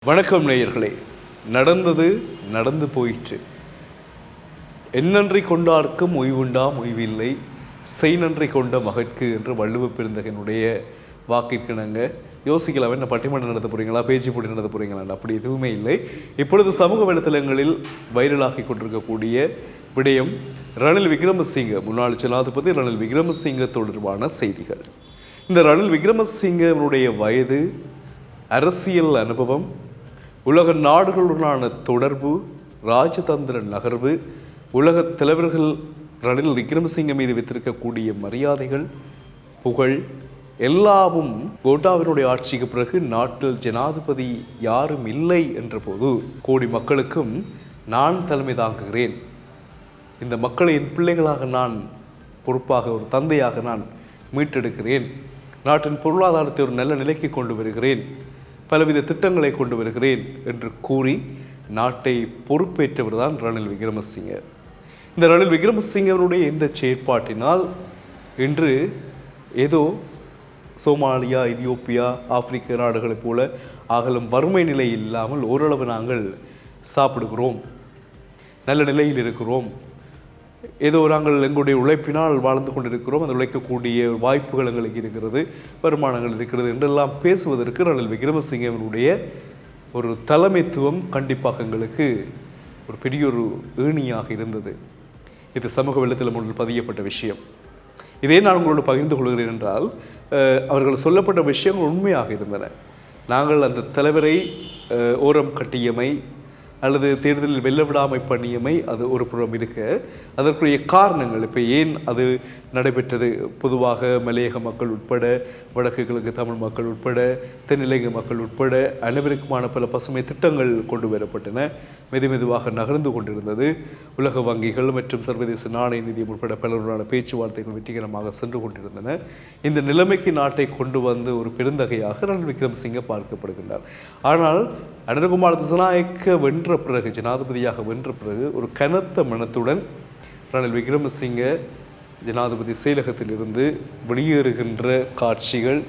வணக்கம் நேயர்களே. நடந்தது நடந்து போயிற்று. எந்நன்றி கொண்டார்க்கும் ஓய்வுண்டாம் ஓய்வில்லை, செய் நன்றி கொண்ட மகற்கு என்று வள்ளுவ பெருந்தகனுடைய வாக்கிற்கிணங்க யோசிக்கலாம். என்ன பட்டிமன்றம் நடத்த போறீங்களா, பேச்சு போட்டி நடத்த போறீங்களா? அப்படி எதுவுமே இல்லை. இப்பொழுது சமூக வலைத்தளங்களில் வைரலாகி கொண்டிருக்கக்கூடிய விடயம் ரணில் விக்ரமசிங்க, முன்னாள் ஜனாதிபதி ரணில் விக்ரமசிங்க தொடர்பான செய்திகள். இந்த ரணில் விக்ரமசிங்கனுடைய வயது, அரசியல் அனுபவம், உலக நாடுகளுடனான தொடர்பு, ராஜதந்திர நகர்வு, உலக தலைவர்கள் ரணில் விக்ரமசிங்க மீது வைத்திருக்கக்கூடிய மரியாதைகள், புகழ் எல்லாமும் கோட்டாவினுடைய ஆட்சிக்கு பிறகு நாட்டில் ஜனாதிபதி யாரும் இல்லை என்ற போது கோடி மக்களுக்கும் நான் தலைமை தாங்குகிறேன், இந்த மக்களை என் பிள்ளைகளாக நான் பொறுப்பாக ஒரு தந்தையாக நான் மீட்டெடுக்கிறேன், நாட்டின் பொருளாதாரத்தை ஒரு நல்ல நிலைக்கு கொண்டு வருகிறேன், பலவித திட்டங்களை கொண்டு வருகிறேன் என்று கூறி நாட்டை பொறுப்பேற்றவர் தான் ரணில் விக்ரமசிங்க. இந்த ரணில் விக்ரமசிங்கவருடைய இந்த செயற்பாட்டினால் இன்று ஏதோ சோமாலியா, எதியோப்பியா, ஆப்பிரிக்க நாடுகளைப் போல ஆகலும் வறுமை நிலை இல்லாமல் ஓரளவு நாங்கள் சாப்பிடுகிறோம், நல்ல நிலையில் இருக்கிறோம், ஏதோ நாங்கள் எங்களுடைய உழைப்பினால் வாழ்ந்து கொண்டிருக்கிறோம், அந்த உழைக்கக்கூடிய வாய்ப்புகள் எங்களுக்கு இருக்கிறது, வருமானங்கள் இருக்கிறது என்றெல்லாம் பேசுவதற்கு ரணில் விக்ரமசிங்கவனுடைய ஒரு தலைமைத்துவம் கண்டிப்பாக எங்களுக்கு ஒரு பெரிய ஒரு ஏணியாக இருந்தது. இது சமூக வெள்ளத்தில் முன்னில் பதியப்பட்ட விஷயம். இதே நான் உங்களோடு பகிர்ந்து கொள்கிறேன் என்றால், அவர்கள் சொல்லப்பட்ட விஷயங்கள் உண்மையாக இருந்தன. நாங்கள் அந்த தலைவரை ஓரம் கட்டியமை அல்லது தேர்தலில் வெல்ல விடாமை பண்ணியமை அது ஒரு புறம் இருக்க, அதற்குரிய காரணங்கள் இப்போ ஏன் அது நடைபெற்றது, பொதுவாக மலையக மக்கள் உட்பட, வடக்கு கிழக்கு தமிழ் மக்கள் உட்பட, தென்னிலங்கை மக்கள் உட்பட அனைவருக்குமான பல பசுமை திட்டங்கள் கொண்டு வரப்பட்டன, மெதுவாக நகர்ந்து கொண்டிருந்தது. உலக வங்கிகள் மற்றும் சர்வதேச நாணய நிதியம் உட்பட பலருடான பேச்சுவார்த்தைகள் வெற்றிகரமாக சென்று கொண்டிருந்தன. இந்த நிலைமைக்கு நாட்டை கொண்டு வந்து ஒரு பெருந்தகையாக ரணில் விக்ரமசிங்க பார்க்கப்படுகின்றார். ஆனால் அனுரகுமார் திசாநாயக்க வென்ற பிறகு, ஜனாதிபதியாக வென்ற பிறகு, ஒரு கனத்த மனத்துடன் ரணில் விக்ரமசிங்க ஜனாதிபதி செயலகத்திலிருந்து வெளியேறுகின்ற காட்சிகள்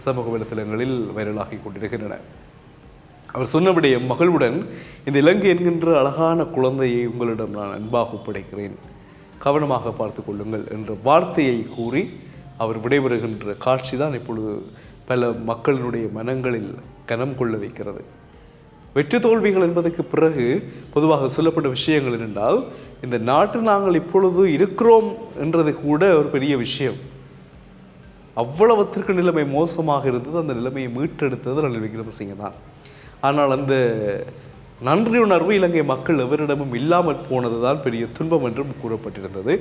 சமூக வலைத்தளங்களில் வைரலாகி கொண்டிருக்கின்றன. அவர் சொன்னபடியே மகளுடன் இந்த இலங்கை என்கின்ற அழகான குழந்தையை உங்களிடம் நான் அன்பாக ஒப்படைக்கிறேன், கவனமாக பார்த்து கொள்ளுங்கள் என்ற வார்த்தையை கூறி அவர் விடைபெறுகின்ற காட்சி தான் இப்பொழுது பல மக்களினுடைய மனங்களில் கனம் கொள்ள வைக்கிறது. வெற்றி தோல்விகள் என்பதற்கு பிறகு பொதுவாக சொல்லப்பட்ட விஷயங்கள் என்றால், இந்த நாட்டில் நாங்கள் இப்பொழுது இருக்கிறோம் என்றது கூட ஒரு பெரிய விஷயம். அவ்வளவத்திற்கு நிலைமை மோசமாக இருந்தது. அந்த நிலைமையை மீட்டெடுத்தது ரணில் விக்ரமசிங்க தான். ஆனால் அந்த நன்றியுணர்வு இலங்கை மக்கள் எவரிடமும் இல்லாமல் போனது தான் பெரிய துன்பம் என்றும் கூறப்பட்டிருந்தது.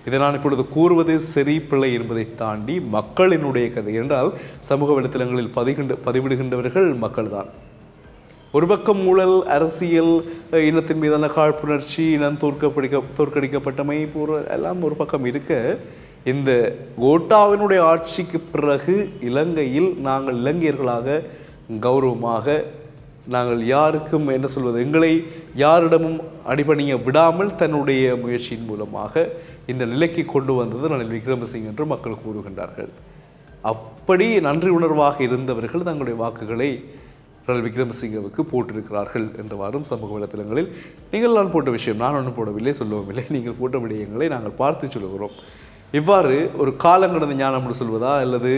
இதை நான் இப்பொழுது கூறுவது சரி பிள்ளை என்பதை தாண்டி மக்களினுடைய கதை என்றால், சமூக வலைத்தளங்களில் பதிவிடுகின்றவர்கள் மக்கள் தான். ஒரு பக்கம் ஊழல், அரசியல், இனத்தின் மீதான காழ்ப்புணர்ச்சி, இனம் தோற்கடிக்கப்பட்டமை போன்ற எல்லாம் ஒரு பக்கம் இருக்க, இந்த கோட்டாவினுடைய ஆட்சிக்கு பிறகு இலங்கையில் நாங்கள் இலங்கையர்களாக கௌரவமாக, நாங்கள் யாருக்கும் என்ன சொல்வது, எங்களை யாரிடமும் அடிபணிய விடாமல் தன்னுடைய முயற்சியின் மூலமாக இந்த நிலைக்கு கொண்டு வந்தது ரணில் விக்ரமசிங்க என்று மக்கள் கூறுகின்றார்கள். அப்படி நன்றி உணர்வாக இருந்தவர்கள் தங்களுடைய வாக்குகளை ரணில் விக்ரமசிங்கவுக்கு போட்டிருக்கிறார்கள் என்றவாறும் சமூக வலைத்தளங்களில் நீங்கள் நான் போட்ட விஷயம், நான் ஒன்றும் போடவில்லை, சொல்லவும் இல்லை, நீங்கள் போட்ட விடயங்களை நாங்கள் பார்த்து சொல்லுகிறோம். இவ்வாறு ஒரு காலம் கடந்த ஞானம் என்று சொல்வதா, அல்லது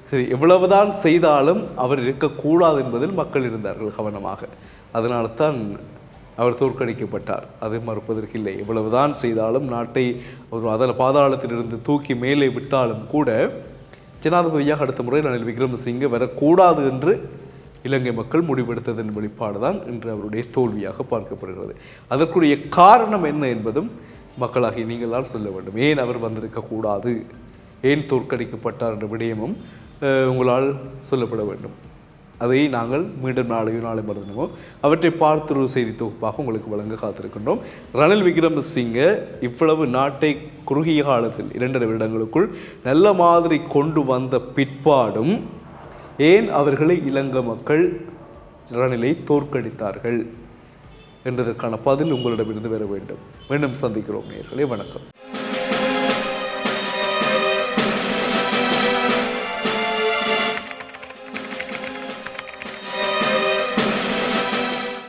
சரி எவ்வளவுதான் செய்தாலும் அவர் இருக்கக்கூடாது என்பதில் மக்கள் இருந்தார்கள் கவனமாக. அதனால தான் அவர் தோற்கடிக்கப்பட்டார், அதை மறுப்பதற்கு இல்லை. எவ்வளவுதான் செய்தாலும், நாட்டை ஒரு பாதாளத்திலிருந்து தூக்கி மேலே விட்டாலும் கூட ஜனாதிபதியாக அடுத்த முறை ரணில் விக்ரமசிங்க வரக்கூடாது என்று இலங்கை மக்கள் முடிவெடுத்ததன் வெளிப்பாடு தான் இன்று அவருடைய தோல்வியாக பார்க்கப்படுகிறது. அதற்குரிய காரணம் என்ன என்பதும் மக்களாகி நீங்களால் சொல்ல வேண்டும். ஏன் அவர் வந்திருக்கக்கூடாது, ஏன் தோற்கடிக்கப்பட்டார் என்ற விடயமும் உங்களால் சொல்லப்பட வேண்டும். அதை நாங்கள் மீண்டும் நாளை மறந்துமோ அவற்றை பார்த்து செய்தி தொகுப்பாக உங்களுக்கு வழங்க காத்திருக்கின்றோம். ரணில் விக்ரமசிங்க இவ்வளவு நாட்டை குறுகிய காலத்தில் 2.5 வருடங்களுக்குள் நல்ல மாதிரி கொண்டு வந்த பிற்பாடும் ஏன் அவர்களை இலங்கை மக்கள் ரணிலை தோற்கடித்தார்கள் என்பதற்கான பதில் உங்களிடமிருந்து வர வேண்டும். மீண்டும் சந்திக்கிறோம் நேயர்களே. வணக்கம்.